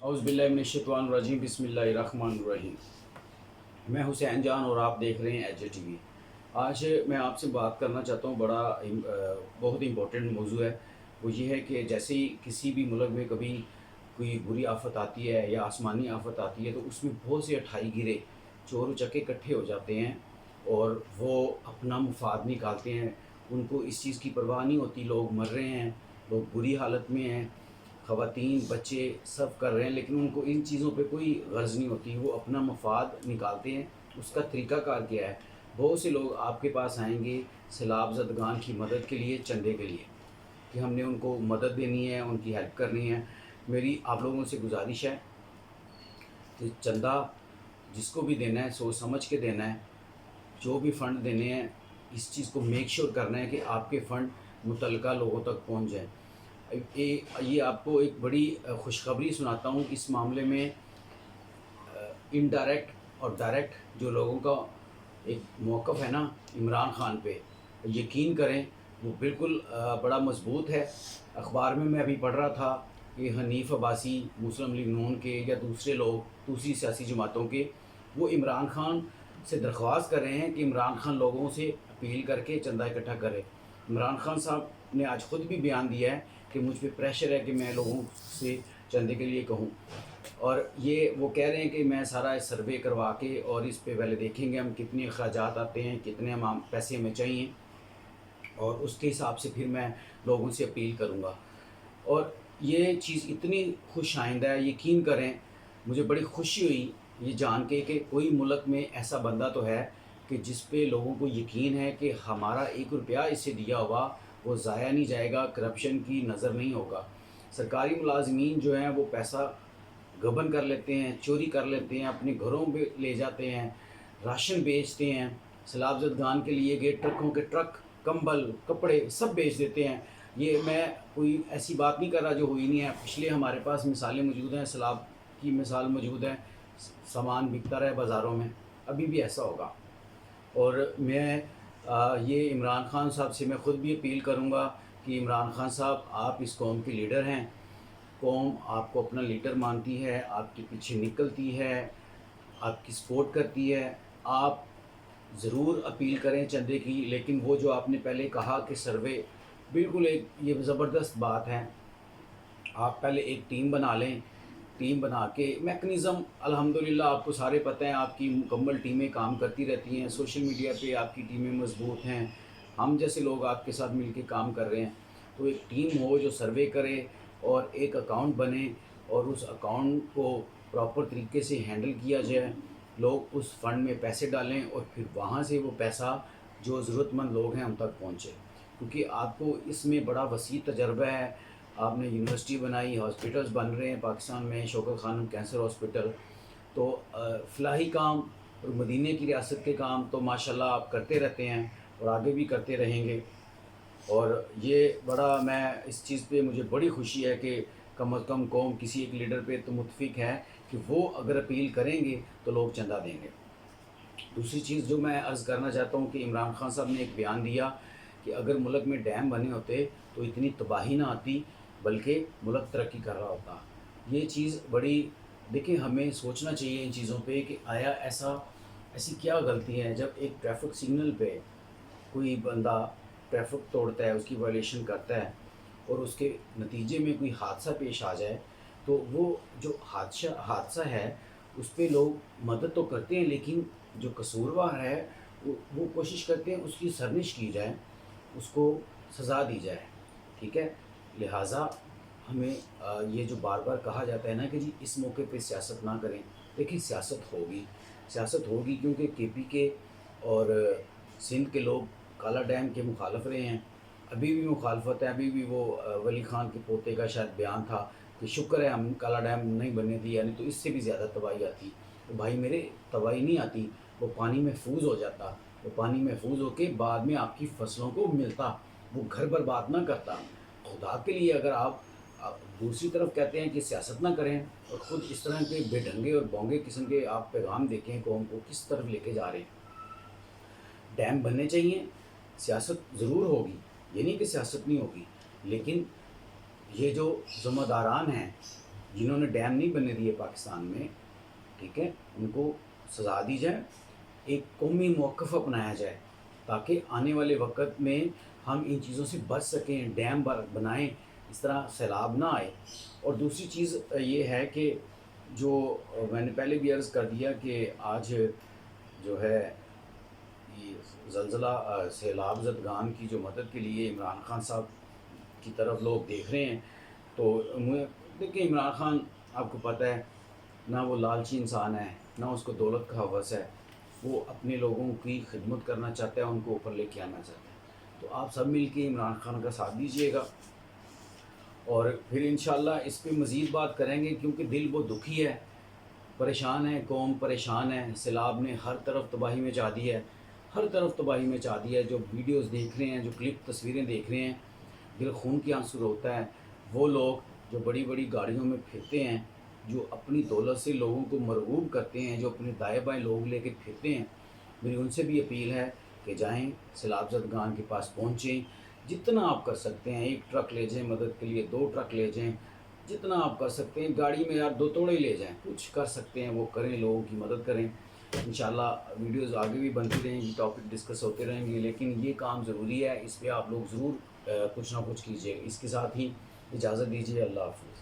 औज़ुबिल्लाहिमिनश्शैतानिर्रजीम बिस्मिल्लाहिर्रहमानिर्रहीम। मैं हुसैन जान और आप देख रहे हैं एच टी वी। आज मैं आपसे बात करना चाहता हूँ, बहुत इम्पोर्टेंट मौजू है। वो ये है कि जैसे ही किसी भी मुल्क में कभी कोई बुरी आफत आती है या आसमानी आफत आती है तो उसमें बहुत से अठाई गिरे चोर उचक्के इकट्ठे हो जाते हैं और वो अपना मुफाद निकालते हैं। उनको इस चीज़ की परवाह नहीं होती, लोग मर रहे हैं, लोग बुरी हालत में हैं, ख़वातीन बच्चे सब कर रहे हैं, लेकिन उनको इन चीज़ों पे कोई गर्ज़ नहीं होती। वो अपना मफाद निकालते हैं। उसका तरीक़ाकार क्या है? बहुत से लोग आपके पास आएंगे सैलाब ज़दगान की मदद के लिए, चंदे के लिए, कि हमने उनको मदद देनी है, उनकी हेल्प करनी है। मेरी आप लोगों से गुजारिश है कि चंदा जिसको भी देना है सोच समझ के देना है। जो भी फ़ंड देने हैं इस चीज़ को मेक श्योर करना है कि आपके फ़ंड मुतल्लिका लोगों तक पहुंच जाएं। ये आपको एक बड़ी खुशखबरी सुनाता हूँ। इस मामले में इनडायरेक्ट और डायरेक्ट जो लोगों का एक मौक़िफ़ है ना इमरान ख़ान पे, यकीन करें वो बिल्कुल बड़ा मज़बूत है। अखबार में मैं अभी पढ़ रहा था कि हनीफ़ अब्बासी, मुस्लिम लीग नून के या दूसरे लोग दूसरी सियासी जमातों के, वो इमरान ख़ान से दरख्वास्त कर रहे हैं कि इमरान ख़ान लोगों से अपील करके चंदा इकट्ठा करे। इमरान ख़ान साहब ने आज ख़ुद भी बयान दिया है कि मुझ पे प्रेशर है कि मैं लोगों से चंदे के लिए कहूँ, और ये वो कह रहे हैं कि मैं सारा सर्वे करवा के और इस पे पहले देखेंगे हम कितने अखराजात आते हैं, कितने हम पैसे हमें चाहिए, और उसके हिसाब से फिर मैं लोगों से अपील करूँगा। और ये चीज़ इतनी खुश आइंदा है, यकीन करें मुझे बड़ी खुशी हुई ये जान के कि कोई मुल्क में ऐसा बंदा तो है कि जिस पे लोगों को यकीन है कि हमारा एक रुपया इसे दिया हुआ वो ज़ाया नहीं जाएगा, करप्शन की नज़र नहीं होगा। सरकारी मुलाजमीन जो हैं वो पैसा गबन कर लेते हैं, चोरी कर लेते हैं, अपने घरों में ले जाते हैं, राशन बेचते हैं, सैलाब ज़दगान के लिए गए ट्रकों के ट्रक, कंबल, कपड़े सब बेच देते हैं। ये मैं कोई ऐसी बात नहीं कर रहा जो हुई नहीं है। पिछले हमारे पास मिसालें मौजूद हैं, सैलाब की मिसाल मौजूद है, सामान बिकता रहा बाज़ारों में, अभी भी ऐसा होगा। और मैं ये इमरान ख़ान साहब से मैं ख़ुद भी अपील करूँगा कि इमरान ख़ान साहब आप इस कौम के लीडर हैं, कौम आपको अपना लीडर मानती है, आपके पीछे निकलती है, आपकी सपोर्ट करती है। आप ज़रूर अपील करें चंदे की, लेकिन वो जो आपने पहले कहा कि सर्वे, बिल्कुल एक ये ज़बरदस्त बात है। आप पहले एक टीम बना लें, टीम बना के मैकेनिज़्म अल्हम्दुलिल्लाह आपको सारे पता है, आपकी मुकम्मल टीमें काम करती रहती हैं, सोशल मीडिया पे आपकी टीमें मज़बूत हैं, हम जैसे लोग आपके साथ मिलके काम कर रहे हैं। तो एक टीम हो जो सर्वे करे और एक अकाउंट बने और उस अकाउंट को प्रॉपर तरीके से हैंडल किया जाए, लोग उस फ़ंड में पैसे डालें और फिर वहाँ से वो पैसा जो ज़रूरतमंद लोग हैं उन तक पहुँचे। क्योंकि आपको इसमें बड़ा वसी तजर्बा है, आपने यूनिवर्सिटी बनाई, हॉस्पिटल्स बन रहे हैं पाकिस्तान में, शौकत खानम कैंसर हॉस्पिटल, तो फलाही काम और मदीने की रियासत के काम तो माशाल्लाह आप करते रहते हैं और आगे भी करते रहेंगे। और ये बड़ा, मैं इस चीज़ पे मुझे बड़ी खुशी है कि कम अज़ कम कौम किसी एक लीडर पे तो मुत्तफ़िक है कि वो अगर अपील करेंगे तो लोग चंदा देंगे। दूसरी चीज़ जो मैं अर्ज़ करना चाहता हूँ कि इमरान ख़ान साहब ने एक बयान दिया कि अगर मुल्क में डैम बने होते तो इतनी तबाही ना आती, बल्कि मुल्क तरक्की कर रहा होता। ये चीज़ बड़ी, देखिए हमें सोचना चाहिए इन चीज़ों पे कि आया ऐसी क्या गलती है जब एक ट्रैफिक सिग्नल पे कोई बंदा ट्रैफिक तोड़ता है, उसकी वायलेशन करता है और उसके नतीजे में कोई हादसा पेश आ जाए, तो वो जो हादसा है उस पे लोग मदद तो करते हैं, लेकिन जो कसूरवार है वो कोशिश करते हैं उसकी सरनिश की जाए, उसको सज़ा दी जाए। ठीक है, लिहाजा हमें ये जो बार बार कहा जाता है ना कि जी इस मौके पे सियासत ना करें, देखिए सियासत होगी क्योंकि केपी के और सिंध के लोग काला डैम के मुखालफ रहे हैं, अभी भी मुखालफत है। अभी भी वो वली खान के पोते का शायद बयान था कि शुक्र है हम काला डैम नहीं बनने दिया, नहीं तो इससे भी ज़्यादा तबाही आती। तो भाई मेरे, तबाही नहीं आती, वो पानी महफूज हो जाता, वो पानी महफूज होके बाद में आपकी फसलों को मिलता, वो घर बर्बाद ना करता। खुदा के लिए अगर आप दूसरी तरफ कहते हैं कि सियासत ना करें और ख़ुद इस तरह के बेढंगे और बोंगे किस्म के आप पैगाम देखें कौम को, किस तरफ लेके जा रहे हैं। डैम बनने चाहिए, सियासत ज़रूर होगी, ये नहीं कि सियासत नहीं होगी, लेकिन ये जो ज़िम्मेदारान हैं جنہوں نے ڈیم نہیں بننے دیے پاکستان میں، ٹھیک ہے، ان کو سزا دی جائے، ایک قومی موقف اپنایا جائے تاکہ آنے والے وقت میں ہم ان چیزوں سے بچ سکیں، ڈیم بنائیں، اس طرح سیلاب نہ آئے۔ اور دوسری چیز یہ ہے کہ جو میں نے پہلے بھی عرض کر دیا کہ آج جو ہے یہ زلزلہ سیلاب زدگان کی جو مدد کے لیے عمران خان صاحب کی طرف لوگ دیکھ رہے ہیں، تو دیکھیں عمران خان آپ کو پتہ ہے نہ وہ لالچی انسان ہے، نہ اس کو دولت کا ہوس ہے، وہ اپنے لوگوں کی خدمت کرنا چاہتا ہے، ان کو اوپر لے کے آنا چاہتا ہے۔ تو آپ سب مل کے عمران خان کا ساتھ دیجیے گا، اور پھر انشاءاللہ اس پہ مزید بات کریں گے، کیونکہ دل وہ دکھی ہے، پریشان ہے، قوم پریشان ہے، سیلاب نے ہر طرف تباہی مچا دی ہے، ہر طرف تباہی مچا دی ہے۔ جو ویڈیوز دیکھ رہے ہیں، جو کلپ تصویریں دیکھ رہے ہیں، دل خون کی آنسو روتا ہے۔ وہ لوگ جو بڑی بڑی گاڑیوں میں پھرتے ہیں، جو اپنی دولت سے لوگوں کو مرغوب کرتے ہیں، جو اپنے دائیں بائیں لوگ لے کے پھرتے ہیں، میری ان سے بھی اپیل ہے کہ جائیں سیلاب زدگان کے پاس پہنچیں، جتنا آپ کر سکتے ہیں، 1 ٹرک لے جائیں مدد کے لیے، 2 ٹرک لے جائیں، جتنا آپ کر سکتے ہیں، گاڑی میں یار 2 توڑے لے جائیں، کچھ کر سکتے ہیں وہ کریں، لوگوں کی مدد کریں۔ انشاءاللہ ویڈیوز آگے بھی بنتی رہیں گی، ٹاپک ڈسکس ہوتے رہیں گے، لیکن یہ کام ضروری ہے، اس پہ آپ لوگ ضرور کچھ نہ کچھ کیجیے۔ اس کے ساتھ ہی اجازت دیجیے، اللہ حافظ۔